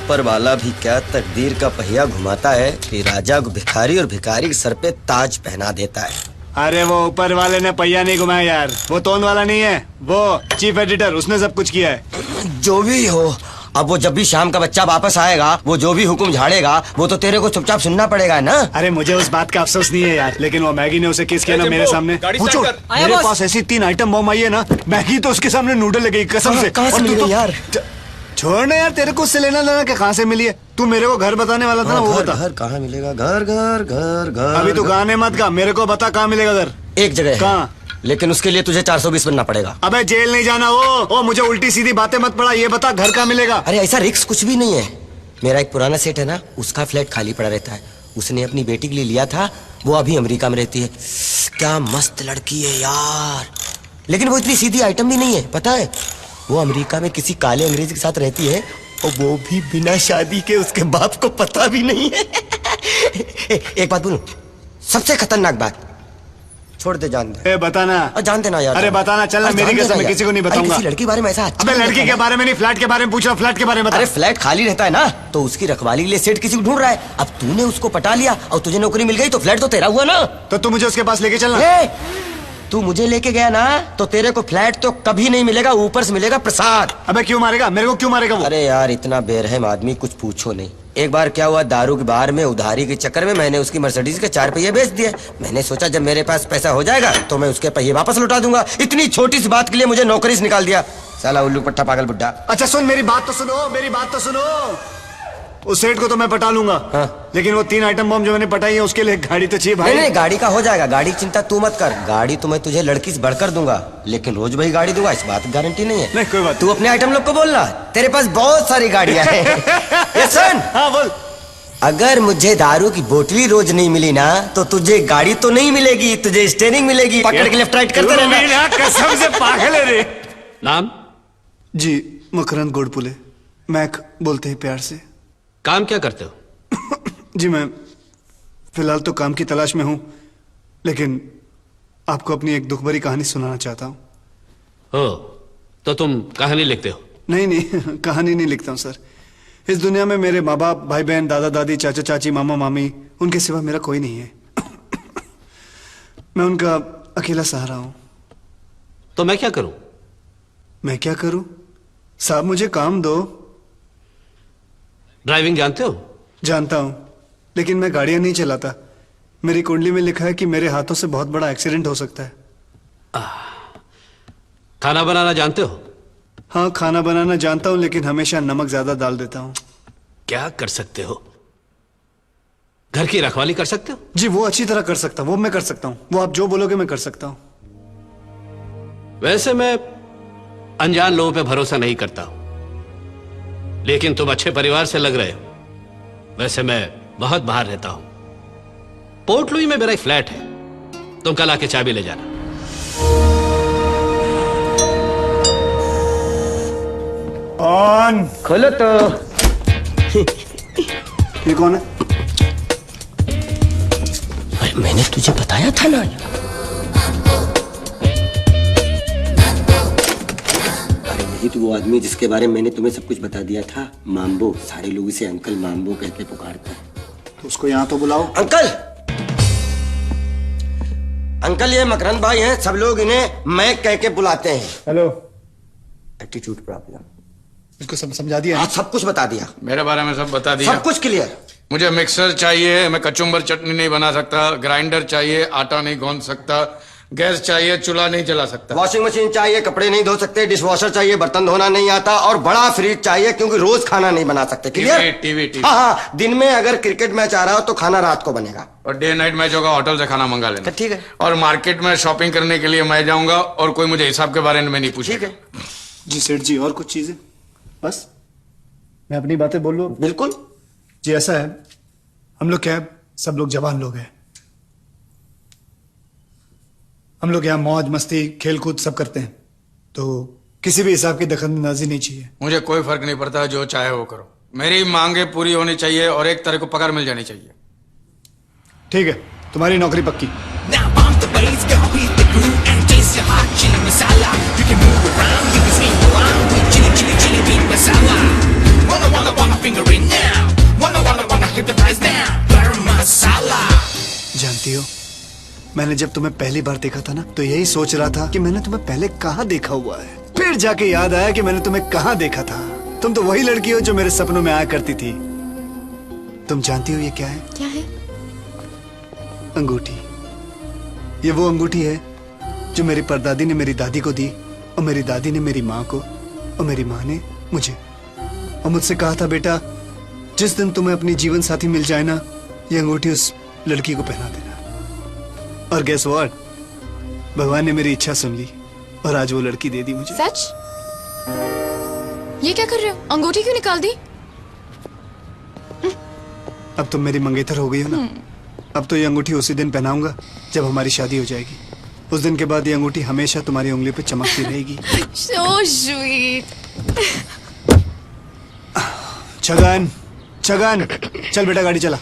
ऊपर वाला भी क्या तकदीर का पहिया घुमाता है कि राजा को भिखारी और भिखारी के सर पे ताज पहना देता है। अरे वो ऊपर वाले ने पहिया नहीं घुमाया यार, वो टोन वाला नहीं है, वो चीफ एडिटर, उसने सब कुछ किया है। जो भी हो, अब वो जब भी शाम का बच्चा वापस आएगा, वो जो भी हुक्म झाड़ेगा वो तो तेरे को चुपचाप सुनना पड़ेगा ना। अरे मुझे उस बात का अफसोस नहीं है यार, लेकिन वो मैगी ने उसे किस किया ना मेरे सामने। पूछो, मेरे पास ऐसी 3 आइटम बम आई है ना, मैगी तो उसके सामने नूडल लगेगी कसम से। कहाँ से मिल गई यार? छोड़ ना यार, तेरे को उससे लेना लेना क्या, कहाँ से मिली है? तू मेरे को घर बताने वाला था ना, वो बता। घर कहाँ मिलेगा? घर घर घर घर। अभी तू गाने मत गा, मेरे को बता कहाँ मिलेगा घर। एक जगह। कहाँ? लेकिन उसके लिए तुझे 420 बनना पड़ेगा। अबे जेल नहीं जाना। वो मुझे उल्टी सीधी बातें मत पड़ा, ये बता घर कहाँ मिलेगा। अरे ऐसा रिस्क कुछ भी नहीं है। मेरा एक पुराना सेठ है ना, उसका फ्लैट खाली पड़ा रहता है, उसने अपनी बेटी के लिए लिया था, वो अभी अमेरिका में रहती है। क्या मस्त लड़की है यार, लेकिन वो इतनी सीधी आइटम भी नहीं है, पता है? वो अमेरिका में किसी काले अंग्रेज के साथ रहती है, और वो भी बिना शादी के, उसके बाप को पता भी नहीं है। एक बात बोलूं, सबसे खतरनाक बात, छोड़ दे, जान दे। बताना। जान देना यार। अरे बताना, चलना, मेरी कसम, मैं किसी को नहीं बताऊंगा। किसी लड़की बारे में ऐसा। अबे लड़की के बारे में नहीं, फ्लैट के बारे में पूछ रहा, फ्लैट के बारे में बता। अरे फ्लैट खाली रहता है ना, तो उसकी रखवाली के लिए सेठ किसी को ढूंढ रहा है। अब तूने उसको पटा लिया और तुझे नौकरी मिल गई, तो फ्लैट तो तेरा हुआ ना। तो तू मुझे उसके पास लेके चलना। तू मुझे लेके गया ना, तो तेरे को फ्लैट तो कभी नहीं मिलेगा, ऊपर से मिलेगा प्रसाद। अबे क्यों मारेगा मेरे को, क्यों मारेगा वो? अरे यार इतना बेरहम आदमी, कुछ पूछो नहीं। एक बार क्या हुआ, दारू के बार में उधारी के चक्कर में मैंने उसकी मर्सिडीज के 4 पहिए बेच दिए। मैंने सोचा जब मेरे पास पैसा हो जाएगा तो मैं उसके पहिए वापस लौटा दूंगा। इतनी छोटी सी बात के लिए मुझे नौकरी से निकाल दिया, साला उल्लू पट्टा पागल बुड्ढा। अच्छा सुन, मेरी बात तो सुनो, मेरी बात तो सुनो। उस सेठ को तो मैं पटा लूंगा। हाँ। लेकिन वो 3 आइटम बम जो मैंने पटाई है, उसके लिए गाड़ी तो चाहिए भाई। नहीं, गाड़ी का हो जाएगा, गाड़ी की चिंता तू मत कर। गाड़ी तो मैं तुझे लड़की से बढ़कर दूंगा, लेकिन रोज वही गाड़ी दूंगा, इस बात की गारंटी नहीं है। नहीं कोई बात। तू अपने आइटम लोग को बोलना, तेरे पास बहुत सारी गाड़ियां हैं। ये सुन। हाँ बोल। अगर मुझे दारू की बोतली रोज नहीं मिली ना, तो तुझे गाड़ी तो नहीं मिलेगी, तुझे स्टेयरिंग मिलेगी। पकड़ के लेफ्ट राइट करते रहना। कसम से पागल है रे। नाम? जी मकरंद गोडपुले, मैक बोलते हैं प्यार से। काम क्या करते हो? जी मैं फिलहाल तो काम की तलाश में हूं, लेकिन आपको अपनी एक दुख भरी कहानी सुनाना चाहता हूं। हो तो तुम कहानी लिखते हो? नहीं कहानी नहीं लिखता हूं सर। इस दुनिया में मेरे माँ बाप, भाई बहन, दादा दादी, चाचा चाची, मामा मामी, उनके सिवा मेरा कोई नहीं है। मैं उनका अकेला सहारा हूं। तो मैं क्या करूं? मैं क्या करूं? साहब मुझे काम दो। ड्राइविंग जानते हो? जानता हूं, लेकिन मैं गाड़ियां नहीं चलाता। मेरी कुंडली में लिखा है कि मेरे हाथों से बहुत बड़ा एक्सीडेंट हो सकता है। खाना बनाना जानते हो? हाँ खाना बनाना जानता हूं, लेकिन हमेशा नमक ज्यादा डाल देता हूं। क्या कर सकते हो? घर की रखवाली कर सकते हो? जी वो अच्छी तरह कर सकता हूं, वो मैं कर सकता हूं। वो आप जो बोलोगे मैं कर सकता हूं। वैसे मैं अनजान लोगों पे भरोसा नहीं करता हूं, लेकिन तुम अच्छे परिवार से लग रहे हो। वैसे मैं बहुत बाहर रहता हूं, पोर्ट लुई में मेरा एक फ्लैट है, तुम कल आके चाबी ले जाना। ऑन। खोलो तो। ये कौन है? अरे मैंने तुझे बताया था ना। अरे यही तो वो आदमी जिसके बारे में मैंने तुम्हें सब कुछ बता दिया था, माम्बो। सारे लोग इसे अंकल माम्बो कह के पुकारते हैं। तो उसको यहाँ तो बुलाओ। अंकल, अंकल ये मकरंद भाई हैं, सब लोग इन्हें मैं कह के बुलाते हैं। हेलो। Attitude problem. इसको सब समझा दिया? हाँ सब कुछ बता दिया, मेरे बारे में सब बता दिया, सब कुछ क्लियर। मुझे मिक्सर चाहिए, मैं कचुम्बर चटनी नहीं बना सकता। ग्राइंडर चाहिए, आटा नहीं गूंद सकता। गैस चाहिए, चूल्हा नहीं जला सकता। वॉशिंग मशीन चाहिए, कपड़े नहीं धो सकते। डिश वॉशर चाहिए, बर्तन धोना नहीं आता। और बड़ा फ्रिज चाहिए, क्योंकि रोज खाना नहीं बना सकते। क्लियर? टीवी। हाँ हाँ, दिन में अगर क्रिकेट मैच आ रहा हो तो खाना रात को बनेगा। और डे नाइट मैच होगा, होटल से खाना मंगा लेना। ठीक है। और मार्केट में शॉपिंग करने के लिए मैं जाऊंगा, और कोई मुझे हिसाब के बारे में नहीं पूछेगा। ठीक है जी सेठ जी, और कुछ चीजें? बस मैं अपनी बातें बोल लूं? बिल्कुल जी ऐसा है, हम लोग क्या है, सब लोग जवान लोग हैं। हम लोग यहाँ मौज मस्ती खेल कूद सब करते हैं, तो किसी भी हिसाब की दखलंदाजी नहीं चाहिए। मुझे कोई फर्क नहीं पड़ता, जो चाहे वो करो। मेरी मांगे पूरी होनी चाहिए और एक तरह को पगार मिल जानी चाहिए। ठीक है, तुम्हारी नौकरी पक्की। Now bump the bass, gonna beat the groove and taste your hot chili masala. You can move around, you can swing around with chili, chili, chili beat masala. Wanna finger in now. Wanna keep the price down. Garam masala. जानती हो, मैंने जब तुम्हें पहली बार देखा था ना, तो यही सोच रहा था कि मैंने तुम्हें पहले कहाँ देखा हुआ है। फिर जाके याद आया कि मैंने तुम्हें कहाँ देखा था। तुम तो वही लड़की हो जो मेरे सपनों में आया करती थी। तुम जानती हो ये क्या है? क्या है? अंगूठी। ये वो अंगूठी है जो मेरी परदादी ने मेरी दादी को दी, और मेरी दादी ने मेरी माँ को, और मेरी माँ ने मुझे। और मुझसे कहा था, बेटा जिस दिन तुम्हें अपनी जीवन साथी मिल जाए ना, ये अंगूठी उस लड़की को पहना देना। और गेस व्हाट, भगवान ने मेरी इच्छा सुन ली और आज वो लड़की दे दी मुझे। सच? ये क्या कर रहे हो? अंगूठी क्यों निकाल दी? अब तुम मेरी मंगेतर हो गई हो ना, अब तो ये अंगूठी उसी दिन पहनाऊंगा जब हमारी शादी हो जाएगी। उस दिन के बाद ये अंगूठी हमेशा तुम्हारी उंगली पे चमकती रहेगी। So sweet. छगन, छगन, चल बेटा गाड़ी चला।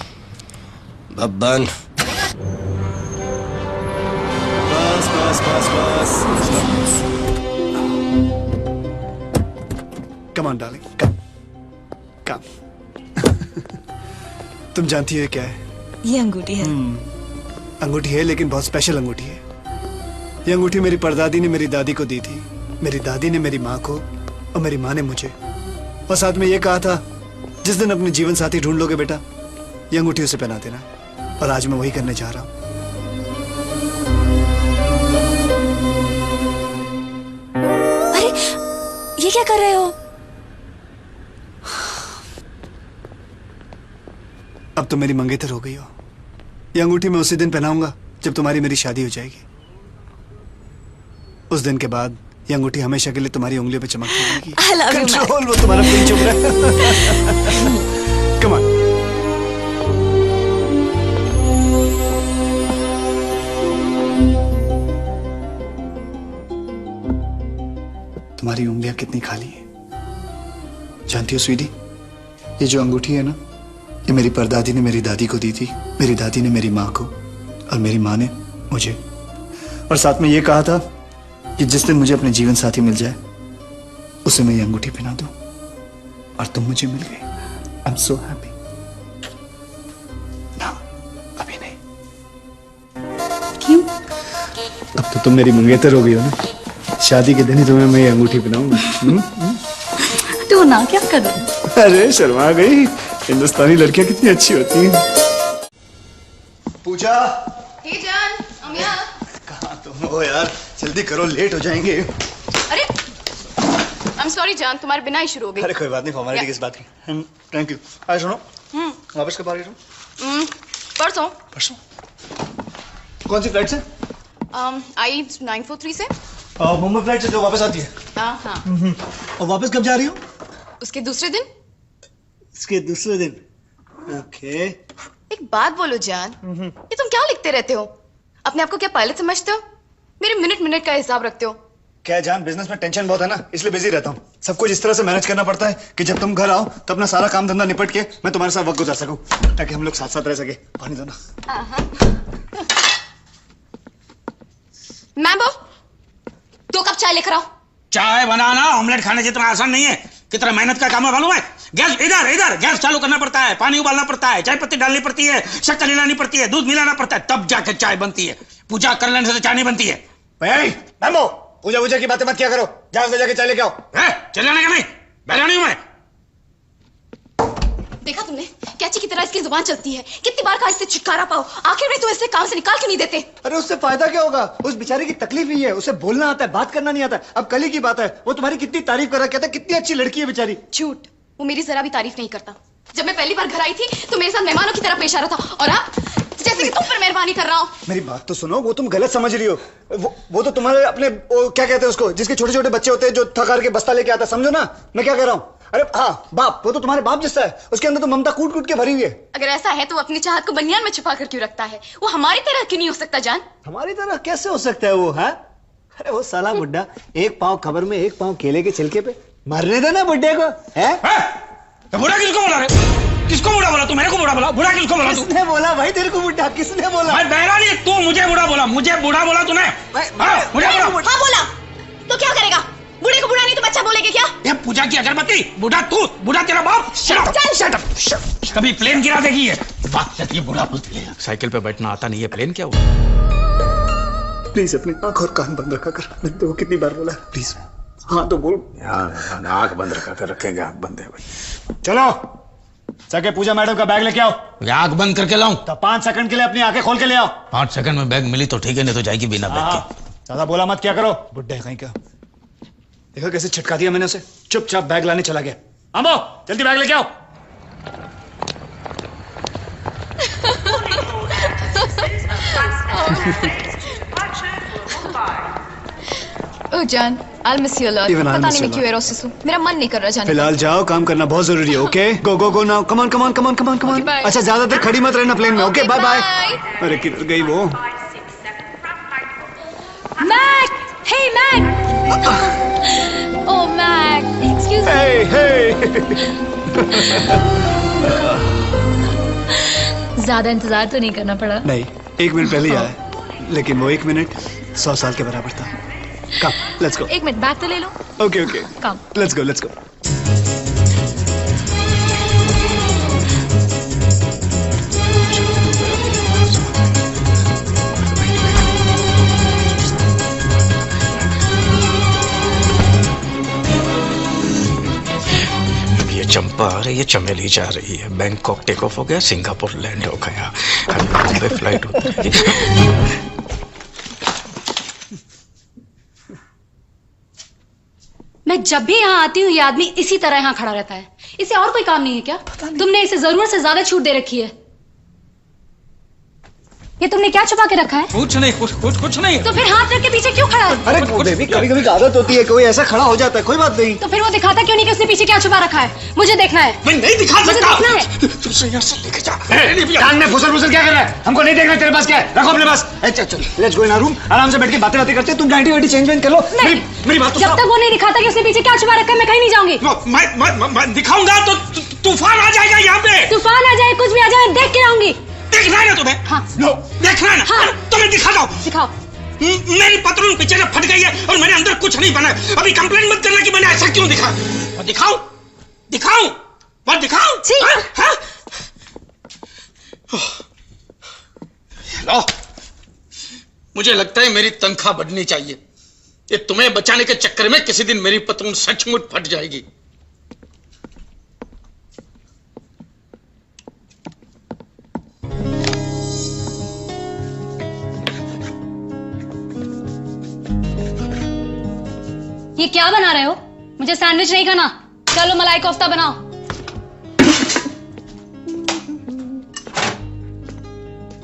बब्बन, बस बस बस बस। कम ऑन डार्लिंग, कम कम। तुम जानती हो क्या है? ये अंगूठी है। अंगूठी है, लेकिन बहुत स्पेशल अंगूठी है। ये अंगूठी मेरी परदादी ने मेरी दादी को दी थी, मेरी दादी ने मेरी माँ को, और मेरी माँ ने मुझे। और साथ में ये कहा था, जिस दिन अपने जीवन साथी ढूंढ लोगे बेटा, ये अंगूठी उसे पहना देना। और आज मैं वही करने जा रहा हूँ। अरे ये क्या कर रहे हो? अब तो मेरी मंगेतर हो गई हो। ये अंगूठी मैं उसी दिन पहनाऊंगा जब तुम्हारी मेरी शादी हो जाएगी। उस दिन के बाद ये अंगूठी हमेशा के लिए तुम्हारी उंगलियों पे चमकती रहेगी। I love you, man. Control, वो तुम्हारा दिल चुप रहा है। Come on. तुम्हारी उंगलियां कितनी खाली हैं। जानती हो स्वीटी, ये जो अंगूठी है ना, ये मेरी परदादी ने मेरी दादी को दी थी, मेरी दादी ने मेरी माँ को, और मेरी माँ ने मुझे। और साथ में ये कहा था कि जिस दिन मुझे अपने जीवन साथी मिल जाए, उसे मैं ये अंगूठी पहना दूं। और तुम मुझे मिल गई। I am so happy. ना, अभी नहीं। क्यों? अब तो तुम मेरी मंगेतर हो गई हो ना, शादी के दिन ही तुम्हें मैं ये अंगूठी पहनाऊंगा। तू ना क्या कर रहा है? अरे शर्मा गई, हिंदुस्तानी लड़कियां कितनी अच्छी होती हैं। पूजा, हे जान, हम यहाँ। कहाँ तुम हो यार? जल्दी करो, लेट हो जाएंगे। अरे I'm sorry जान, तुम्हारे बिना ही शुरू हो गई। अरे कोई बात नहीं, फॉर्मेलिटी किस बात की। Thank you. आज सुनो, वापस कब आ रही हो? परसों। परसों? कौन सी फ्लाइट से? आई 943 से। मुंबई फ्लाइट से जो वापस आती है। हाँ। और वापस कब जा रही हो? उसके दूसरे दिन। इसके दूसरे दिन। ओके। एक बात बोलो जान, ये तुम क्या लिखते रहते हो? अपने आप को क्या पायलट समझते हो? मेरे मिनट मिनट का हिसाब रखते हो? क्या जान, बिजनेस में टेंशन बहुत है ना, इसलिए बिजी रहता हूँ। सब कुछ इस तरह से मैनेज करना पड़ता है कि जब तुम घर आओ तो अपना सारा काम धंधा निपट के मैं तुम्हारे साथ वक्त गुजार सकूं, ताकि हम लोग साथ साथ रह सके। पानी दो ना। मैम्बो, 2 कप चाय लेकर आओ। चाय बनाना ऑमलेट खाने जितना आसान नहीं है। कितना मेहनत का काम है मालूम है? गैस इधर इधर गैस चालू करना पड़ता है, पानी उबालना पड़ता है, चाय पत्ती डालनी पड़ती है, शक्कर मिलानी पड़ती है, दूध मिलाना पड़ता है, तब जाके चाय बनती है। पूजा कर लेने से तो चाय नहीं बनती है। मैम्बो, पूजा वूजा की बातें मत किया करो, जाओ ले जाके चाय लेके आओ। चले जाने का नहीं, बैठानी हूं मैं। देखा तुमने कैची की तरह इसकी जुबान चलती है? कितनी बार कहा इससे छुटकारा पाओ, आखिर में तो इसे काम से निकाल क्यों नहीं देते? अरे उससे फायदा क्या होगा? उस बेचारे की तकलीफ ही है, उसे बोलना आता है, बात करना नहीं आता। अब कल ही की बात है, वो तुम्हारी कितनी तारीफ कर रहा, कहता कितनी अच्छी लड़की है बेचारी। झूठ, वो मेरी जरा भी तारीफ नहीं करता। जब मैं पहली बार घर आई थी तो मेरे साथ मेहमानों की तरह पेश आ रहा था, और अब जैसे कि तुम पर मेहरबानी कर रहा हूँ। मेरी बात तो सुनो, वो तुम गलत समझ रही हो। वो तो तुम्हारे अपने क्या कहते हैं उसको, जिसके छोटे छोटे बच्चे होते हैं जो थक के बस्ता लेके आता, समझो ना मैं क्या कह रहा हूँ। अरे हाँ, बाप, वो तो तुम्हारे बाप जैसा है, उसके अंदर तो ममता कूट कूट के भरी हुई है। अगर ऐसा है तो अपनी चाहत को बनियान में छुपा कर क्यों रखता है? वो हमारी तरह क्यों नहीं हो सकता जान? हमारी तरह कैसे हो सकता है वो? है अरे वो साला बुड्ढा, एक पाँव खबर में एक पाँव केले के छिलके पे, मरने देना बुड्ढे को। है तो बुढ़ा किसको बोला रे? किसको बुढ़ा बोला? तू मेरे को बुढ़ा बोला? बुढ़ा किसको बोला? तू किसने बोला भाई तेरे को बुड्ढा? किसने बोला? भाई बहरा नहीं, तू मुझे बुढ़ा बोला। मुझे बुढ़ा बोला तूने? मुझे बुढ़ा हाँ बोला तो क्या करेगा? बूढ़े को बूढ़ा नहीं तो बच्चा बोलेगे क्या? ये पूजा की अगरबत्ती, बूढ़ा तू, बूढ़ा तेरा बाप। Shut up. कभी प्लेन गिरा देगी ये। बात ये बूढ़ा बोलती है। साइकिल पे बैठना आता नहीं है, प्लेन क्या हुआ? प्लीज अपनी आंख और कान बंद रखा कर। मैंने तो कितनी बार बोला, प्लीज। हाँ तो बोल। आंख बंद रखा कर, रखेंगे आंख बंद है भाई। चलो जाके पूजा मैडम का बैग लेके आओ। आंख बंद करके लाऊं? तो 5 सेकंड के लिए अपनी आंखें खोल के ले आओ। 5 सेकंड में बैग मिली तो ठीक है, नहीं तो जाएगी बिना बैग के। ज्यादा बोला मत क्या करो, बुड्ढे कहीं का। देखो कैसे छिटका दिया मैंने उसे। चुपचाप बैग लाने चला गया। अम्बो जल्दी बैग लेके आओ। ओह जान, I'll miss you a lot. Even I'll पता miss नहीं you मैं a क्यों एरोसिस हूँ। मेरा मन नहीं कर रहा जाने का। फिलहाल जाओ, काम करना बहुत जरूरी है। Okay go go go now. Come on come on come on come on come on. Okay, bye. अच्छा ज्यादा देर खड़ी मत रहना प्लेन में। Okay bye bye. bye. अरे किधर गई वो? Mac! Hey Mac! Oh Mac! Excuse me. Hey hey. ज्यादा इंतजार तो नहीं करना पड़ा। नहीं 1 मिनट पहले ही आया, लेकिन वो 1 मिनट 100 साल के बराबर था। Come let's go. 1 minute bag तो ले लो। Okay okay come. Let's go let's go. ये चंपा आ रही है, चमेली जा रही है। बैंकॉक टेक ऑफ हो गया, सिंगापुर लैंड हो गया, बॉम्बे फ्लाइट उतरेगी। मैं जब भी यहाँ आती हूँ ये आदमी इसी तरह यहाँ खड़ा रहता है। इसे और कोई काम नहीं है क्या? तुमने इसे जरूरत से ज्यादा छूट दे रखी है। ये तुमने क्या छुपा के रखा है? कुछ नहीं, कुछ नहीं। तो फिर हाथ रख के पीछे क्यों खड़ा है? अरे बेबी कभी कभी आदत होती है, कोई ऐसा खड़ा हो जाता है, कोई बात नहीं। तो फिर वो दिखाता क्यों नहीं कि उसने पीछे क्या छुपा रखा है? मुझे देखना है। मैं नहीं दिखा मुझे सकता। देखना है। तुझसे यहाँ से लेके जा। कान में फुसर क्या कर रहा है? हमको नहीं देखना, तेरे पास क्या है? रखो अपने पास। चल चल let's go in our room. आराम से बैठ के बातें करते हैं। तुम 90 चेंज कर लो। मेरी बात तो जब तक वो नहीं दिखाता कि उसने पीछे क्या छुपा रखा है मैं कहीं नहीं जाऊंगी। मैं दिखाऊंगा तो तूफान आ जाएगा यहाँ पे। तूफान आ जाए, कुछ भी आ जाए, देख के आऊंगी। देखना है ना तुम्हें? हाँ। नो देखना है ना? हाँ। तुम्हें दिखा दो। दिखाओ। मेरी पतलून पीछे से फट गई है और मेरे अंदर कुछ नहीं बना है। अभी कंप्लेन मत करना कि मैंने ऐसा क्यों दिखा। और दिखाऊं दिखाऊं और दिखाऊं। हाँ? लो, मुझे लगता है मेरी तनख्वाह बढ़नी चाहिए। ये तुम्हें बचाने के चक्कर में किसी दिन मेरी पतलून सचमुच फट जाएगी। ये क्या बना रहे हो? मुझे सैंडविच नहीं खाना। चलो मलाई कोफ्ता बनाओ।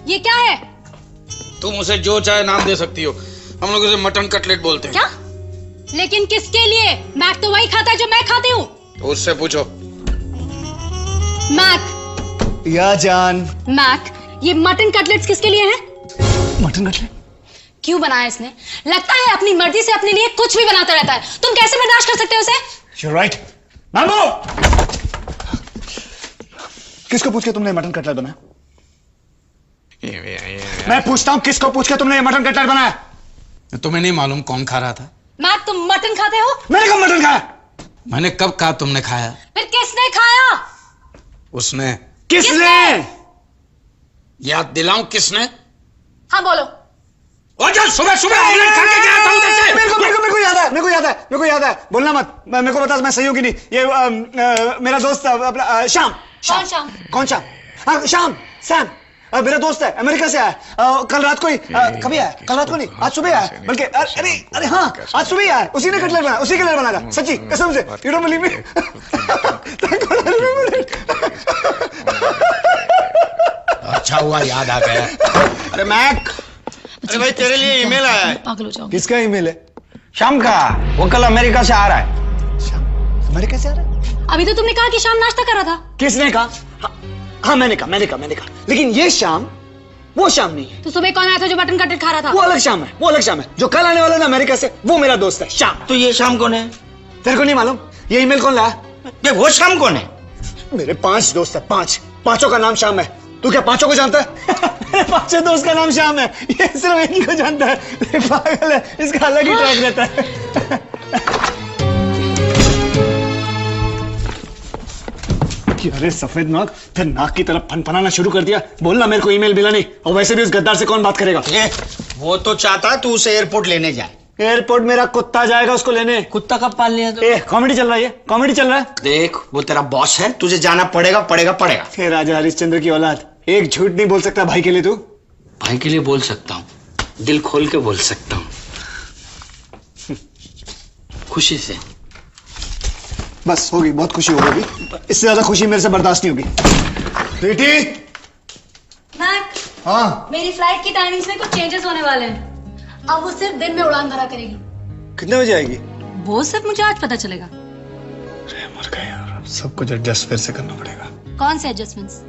ये क्या है? तुम उसे जो चाहे नाम दे सकती हो। हम लोग उसे मटन कटलेट बोलते हैं। क्या? लेकिन किसके लिए? मैक तो वही खाता है जो मैं खाती हूँ। तो उससे पूछो। मैक। या जान। मैक, ये मटन कटलेट्स किसके लिए हैं? मटन कटलेट क्यों बनाया इसने? लगता है अपनी मर्जी से अपने लिए कुछ भी बनाता रहता है। तुम कैसे बर्दाश्त कर सकते हो उसे? You're right. मामू! किसको पूछ के तुमने मटन कटलेट बनाया? मैं पूछता हूँ किसको पूछ के तुमने ये मटन कटलेट बनाया? तुम्हें नहीं मालूम कौन खा रहा था? मैक, तुम मटन खाते हो? मैंने कब मटन खाया? मैंने कब कहा तुमने खाया? फिर किसने खाया? उसने। किसने? याद दिलाऊं किसने? हाँ बोलो। और जब सुबह सुबह ऑमलेट खा के गया था उधर से। मेरे को याद है। बोलना मत। मेरे को बता मैं सही हूँ कि नहीं। ये मेरा दोस्त अपना श्याम। कौन श्याम? कौन श्याम? हाँ श्याम, सैम। मेरा दोस्त है, अमेरिका से आया। कल रात को ही कभी आया? कल रात को नहीं, आज सुबह आया। बल्कि अरे हाँ, आज सुबह ही आया। उसी ने कटलेट बनाया, उसी के लिए बनाया था। सच्ची कसम से। You don't believe me? अच्छा हुआ याद आ गया। अरे मैक, अरे भाई तेरे लिए ईमेल आया है। पागल हो जाओगे। किसका ईमेल है? शाम का, वो कल अमेरिका से आ रहा है। श्याम अमेरिका से आ रहा है? अभी तो तुमने कहा कि शाम नाश्ता कर रहा था। किसने कहा? हाँ मैंने कहा। लेकिन ये शाम वो शाम नहीं है। तो सुबह कौन आया था जो मटन कटलेट खा रहा था? वो अलग शाम है। जो कल आने वाला था अमेरिका से, वो मेरा दोस्त है श्याम। तो ये शाम कौन है? तेरे को नहीं मालूम? ये ईमेल कौन लाया? ये वो शाम कौन है? मेरे 5 दोस्त है, 5 पांचों का नाम श्याम है। तू क्या पांचों को जानता है? मेरे 5 दोस्त का नाम श्याम है। ये सिर्फ एक ही को जानता है। पागल है, इसका अलग ही ट्रैक रहता है। अरे सफेद नाक, फिर नाक की तरफ फनफनाना शुरू कर दिया। बोलना मेरे को ईमेल मिला नहीं, और वैसे भी उस गद्दार से कौन बात करेगा। वो तो चाहता तू उसे एयरपोर्ट लेने जाए। एयरपोर्ट मेरा कुत्ता जाएगा उसको लेने। कुत्ता कब पाल लिया तो? कॉमेडी चल रहा है, कॉमेडी चल रहा है। देख वो तेरा बॉस है, तुझे जाना पड़ेगा पड़ेगा पड़ेगा। हे राजा हरिश्चंद्र की औलाद, एक झूठ नहीं बोल सकता भाई के लिए तू। भाई के लिए बोल सकता हूँ, दिल खोल के बोल सकता हूँ, खुशी से। बस होगी, बहुत खुशी हो गई, इससे ज्यादा खुशी मेरे से बर्दाश्त नहीं होगी। बेटी। मैक, हाँ मेरी फ्लाइट की टाइमिंग्स में कुछ चेंजेस होने वाले हैं। अब वो सिर्फ दिन में उड़ान भरा करेगी। कितने बजे आएगी? वो सिर्फ मुझे आज पता चलेगा। मर गए यार, सब कुछ एडजस्ट फिर से करना पड़ेगा। कौन से एडजस्टमेंट्स?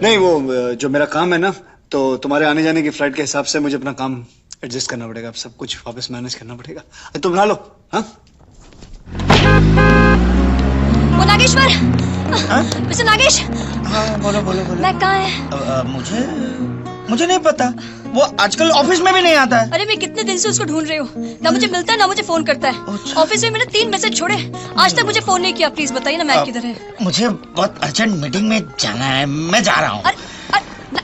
नहीं, वो जो मेरा काम है ना, तो तुम्हारे आने जाने की फ्लाइट के हिसाब से मुझे अपना काम एडजस्ट करना पड़ेगा। अब सब कुछ वापस मैनेज करना पड़ेगा। तुम नहा लो। हाँ वो नागेश्वर, मिस्टर नागेश। हाँ बोलो बोलो बोलो। मैं कहाँ है? मुझे नहीं पता, वो आजकल ऑफिस में भी नहीं आता है। अरे मैं कितने दिन से उसको ढूंढ रही हूँ, ना मुझे मिलता है ना मुझे फोन करता है। ऑफिस में मैंने 3 मैसेज छोड़े, आज तक मुझे फोन नहीं किया। प्लीज बताइए ना मैक किधर है। मुझे बहुत अर्जेंट मीटिंग में जाना है, मैं जा रहा हूँ।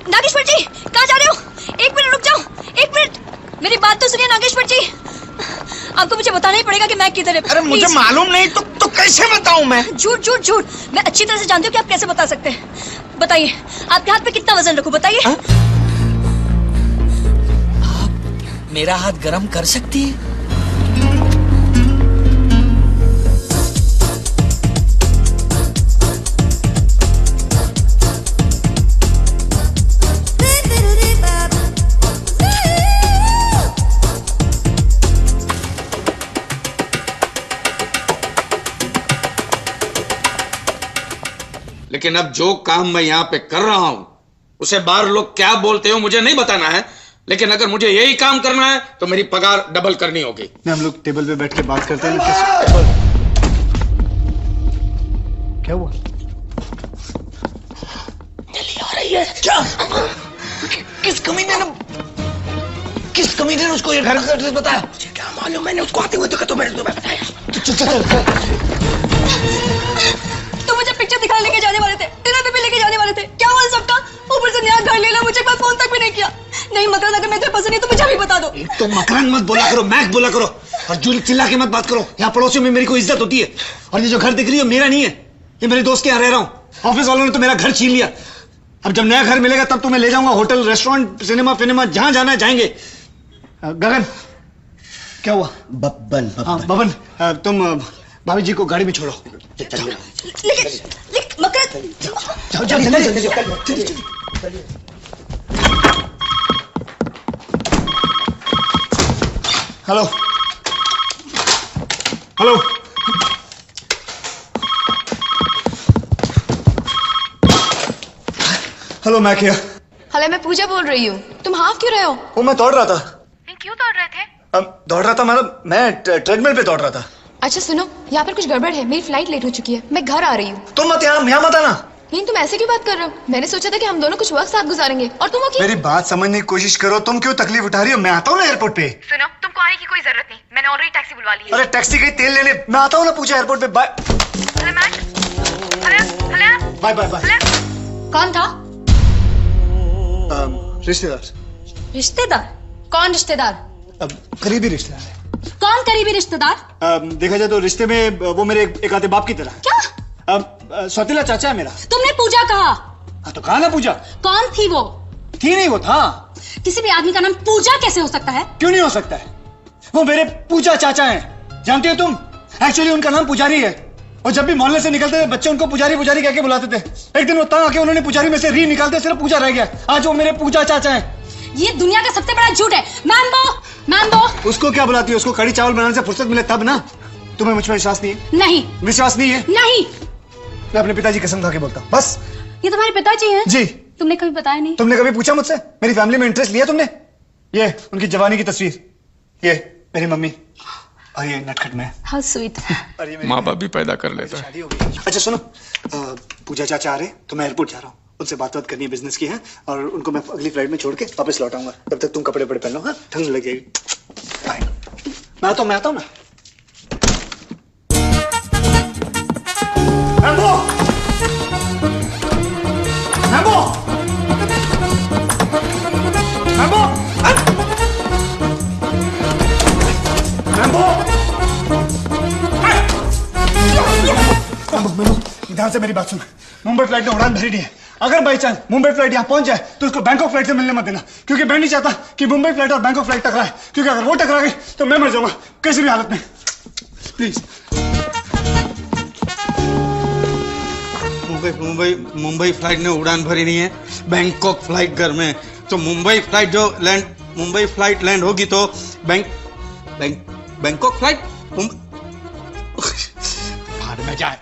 नागेश्वर जी कहाँ जा रहे हो? 1 मिनट रुक जाओ, 1 मिनट मेरी बात तो सुनिए नागेश्वर जी। आपको मुझे बताना ही पड़ेगा कि मैक किधर है। अरे मुझे मालूम नहीं तो कैसे बताऊं मैं? झूठ झूठ झूठ, मैं अच्छी तरह से जानती हूँ कि आप कैसे बता सकते हैं। बताइए आपके हाथ पे कितना वजन रखूं, बताइए। आप मेरा हाथ गरम कर सकती है? लेकिन अब जो काम मैं यहाँ पे कर रहा हूं उसे बाहर लोग क्या बोलते हो मुझे नहीं बताना है, लेकिन अगर मुझे यही काम करना है तो मेरी पगार डबल करनी होगी। हम लोग टेबल पे बैठ के बात करते हैं। क्या हुआ? जल्दी आ रही है क्या? किस कमीने ने उसको ये घर का एड्रेस बताया? मुझे क्या मालूम, मैंने उसको आते हुए देखा तो मैंने तुम्हें बताया। तो मुझे पिक्चर दिखाने लेके जाने वाले थे, डिनर पे लेके जाने वाले थे, क्या हुआ सबका? ऊपर से नया घर लेना, मुझे कोई फोन तक भी नहीं किया। नहीं मकरंद, अगर मैं तुम्हें पसंद नहीं तो मुझे भी बता दो। एक तो मकरंद मत बोला करो, मैक बोला करो, और जूली चिल्ला के मत बात करो। यहाँ पड़ोसियों में मेरी कोई इज्जत होती है, और ये जो घर दिख रही है मेरा नहीं है, ये मेरे दोस्त के यहाँ रह रहा हूँ। ऑफिस वालों ने तो मेरा घर छीन लिया। अब जब नया घर मिलेगा तब तुम्हें ले जाऊंगा, होटल रेस्टोरेंट सिनेमा जहां जाना है जाएंगे। गगन क्या हुआ? बबन तुम भाभी जी को गाड़ी में छोड़ो। लेकिन मकरंद, जाओ जल्दी। हेलो हेलो, हेलो मैं क्या? हले मैं पूजा बोल रही हूँ। तुम हाफ क्यों रहे हो? वो मैं दौड़ रहा था। क्यों दौड़ रहे थे? दौड़ रहा था मतलब मैं ट्रेडमिल पे दौड़ रहा था। अच्छा सुनो, यहाँ पर कुछ गड़बड़ है, मेरी फ्लाइट लेट हो चुकी है, मैं घर आ रही हूँ। तुम मत यहाँ मत आना। नहीं तुम ऐसे क्यों बात कर रहे हो? मैंने सोचा था कि हम दोनों कुछ वक्त साथ गुजारेंगे, और तुम अकेले। मेरी बात समझने की कोशिश करो, तुम क्यों तकलीफ उठा रही हो? मैं आता हूँ ना एयरपोर्ट पे। सुनो, तुमको आने की कोई जरूरत नहीं, मैंने ऑलरेडी टैक्सी बुलवा ली है। अरे टैक्सी का तेल लेने मैं आता हूँ ना पूछा एयरपोर्ट पे। Bye bye bye bye. कौन था? रिश्तेदार। रिश्तेदार? कौन रिश्तेदार? अब करीबी रिश्तेदार है। कौन करीबी रिश्तेदार? देखा जाए तो रिश्ते में वो मेरे एक आधे बाप की तरह। क्या? सौतीला चाचा है मेरा। तुमने पूजा कहा? हाँ तो कहा ना पूजा। कौन थी वो? थी नहीं, वो था। किसी भी आदमी का नाम पूजा कैसे हो सकता है? क्यों नहीं हो सकता है? वो मेरे पूजा चाचा हैं, जानती हो तुम? एक्चुअली उनका नाम पुजारी है, और जब भी मोहल्ले से निकलते थे बच्चे उनको पुजारी पुजारी कह के बुलाते थे। एक दिन वो तंग आके उन्होंने पुजारी में से री निकालते सिर्फ पूजा रह गया। आज वो मेरे पूजा चाचा हैं। ये दुनिया का सबसे बड़ा झूठ है। मैम्बो। उसको क्या बुलाती है? उसको कड़ी चावल बनाने से फुर्सत मिले तब ना। तुम्हें मुझ पर विश्वास नहीं है? नहीं। विश्वास नहीं है? नहीं। मैं अपने पिताजी कसम खा के बोलता हूँ बस। ये तुम्हारे पिताजी हैं? जी। तुमने कभी बताया नहीं? तुमने कभी पूछा मुझसे? मेरी फैमिली में इंटरेस्ट लिया तुमने? ये उनकी जवानी की तस्वीर, ये मेरी मम्मी, और ये नटखट में। How sweet. माँ बाप भी पैदा कर लेता है। शादी हो गई। अच्छा सुनो, पूजा चाचा आ रहे, तो मैं एयरपोर्ट जा रहा हूँ, उनसे बात करनी है बिजनेस की है, और उनको मैं अगली फ्लाइट में छोड़ के वापस लौट आऊंगा। तब तक तुम कपड़े पहन लो। हाँ, ठंड लगेगी। मैं आता हूँ ना। मैम्बो मैम्बो मैम्बो मैम्बो ध्यान से मेरी बात सुन। मुंबई फ्लाइट ने उड़ान भरी नहीं है। अगर बाई चांस मुंबई फ्लाइट यहाँ पहुंच जाए तो उसको बैंकॉक फ्लाइट से मिलने मत देना, क्योंकि मैं नहीं चाहता कि मुंबई फ्लाइट और बैंकॉक फ्लाइट टकराए, क्योंकि अगर वो टकरा गई तो मैं मर जाऊंगा किसी भी हालत में। प्लीज। मुंबई फ्लाइट ने उड़ान भरी नहीं है, बैंकॉक फ्लाइट घर में। तो मुंबई फ्लाइट लैंड होगी तो बैंकॉक फ्लाइट भाड़ में जाए।